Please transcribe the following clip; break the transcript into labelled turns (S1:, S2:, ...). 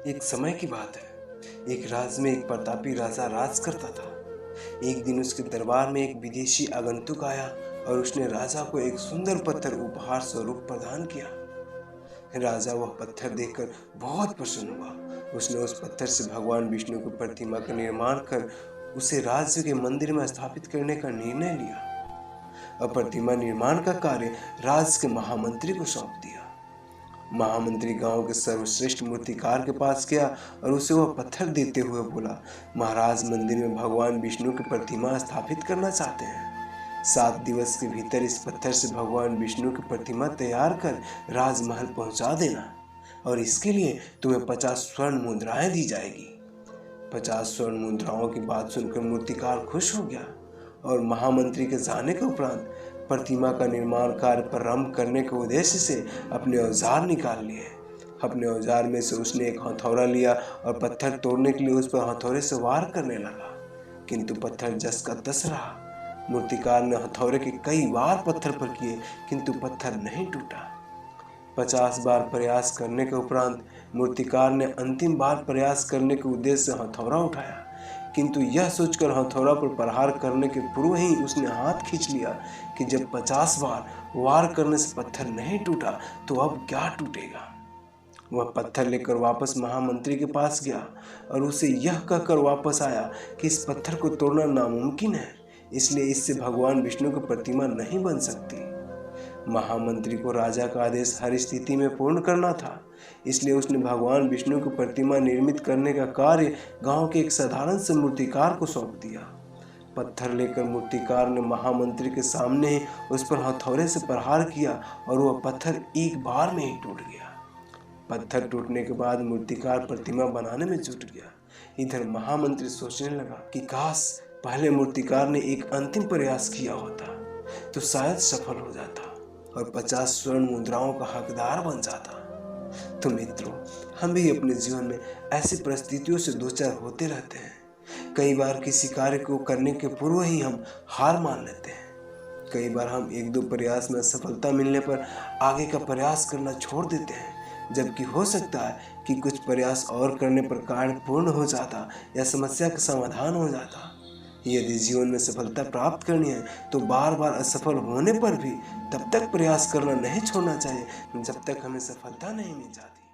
S1: एक समय की बात है। एक राज्य में एक प्रतापी राजा राज करता था। एक दिन उसके दरबार में एक विदेशी आगंतुक आया और उसने राजा को एक सुंदर पत्थर उपहार स्वरूप प्रदान किया। राजा वह पत्थर देखकर बहुत प्रसन्न हुआ। उसने उस पत्थर से भगवान विष्णु की प्रतिमा का निर्माण कर उसे राज्य के मंदिर में स्थापित करने का निर्णय लिया। और प्रतिमा निर्माण का कार्य राज्य के महामंत्री को सौंप दिया। महामंत्री गांव के सर्वश्रेष्ठ मूर्तिकार के पास गया और उसे वह पत्थर देते हुए बोला, महाराज मंदिर में भगवान विष्णु की प्रतिमा स्थापित करना चाहते हैं। 7 दिवस के भीतर इस पत्थर से भगवान विष्णु की प्रतिमा तैयार कर राजमहल पहुंचा देना और इसके लिए तुम्हें 50 स्वर्ण मुद्राएं दी जाएगी। 50 स्वर्ण मुद्राओं की बात सुनकर मूर्तिकार खुश हो गया और महामंत्री के जाने के उपरांत प्रतिमा का निर्माण कार्य प्रारंभ करने के उद्देश्य से अपने औजार निकाल लिए। अपने औजार में से उसने एक हथौड़ा लिया और पत्थर तोड़ने के लिए उस पर हथौड़े से वार करने लगा, किंतु पत्थर जस का तस रहा। मूर्तिकार ने हथौड़े के कई वार पत्थर पर किए, किंतु पत्थर नहीं टूटा। 50 बार प्रयास करने के उपरांत मूर्तिकार ने अंतिम बार प्रयास करने के उद्देश्य से हथौड़ा उठाया, किंतु यह सोचकर हथौड़ा पर प्रहार करने के पूर्व ही उसने हाथ खींच लिया कि जब 50 बार वार करने से पत्थर नहीं टूटा तो अब क्या टूटेगा। वह पत्थर लेकर वापस महामंत्री के पास गया और उसे यह कहकर वापस आया कि इस पत्थर को तोड़ना नामुमकिन है, इसलिए इससे भगवान विष्णु की प्रतिमा नहीं बन सकती। महामंत्री को राजा का आदेश हर स्थिति में पूर्ण करना था, इसलिए उसने भगवान विष्णु की प्रतिमा निर्मित करने का कार्य गांव के एक साधारण से मूर्तिकार को सौंप दिया। पत्थर लेकर मूर्तिकार ने महामंत्री के सामने ही उस पर हथौड़े से प्रहार किया और वह पत्थर एक बार में ही टूट गया। पत्थर टूटने के बाद मूर्तिकार प्रतिमा बनाने में जुट गया। इधर महामंत्री सोचने लगा कि काश पहले मूर्तिकार ने एक अंतिम प्रयास किया होता तो शायद सफल हो जाता और 50 स्वर्ण मुद्राओं का हकदार बन जाता। तो मित्रों, हम भी अपने जीवन में ऐसी परिस्थितियों से दो चार होते रहते हैं। कई बार किसी कार्य को करने के पूर्व ही हम हार मान लेते हैं। कई बार हम एक दो प्रयास में सफलता मिलने पर आगे का प्रयास करना छोड़ देते हैं, जबकि हो सकता है कि कुछ प्रयास और करने पर कार्य पूर्ण हो जाता या समस्या का समाधान हो जाता। यदि जीवन में सफलता प्राप्त करनी है तो बार बार असफल होने पर भी तब तक प्रयास करना नहीं छोड़ना चाहिए जब तक हमें सफलता नहीं मिल जाती।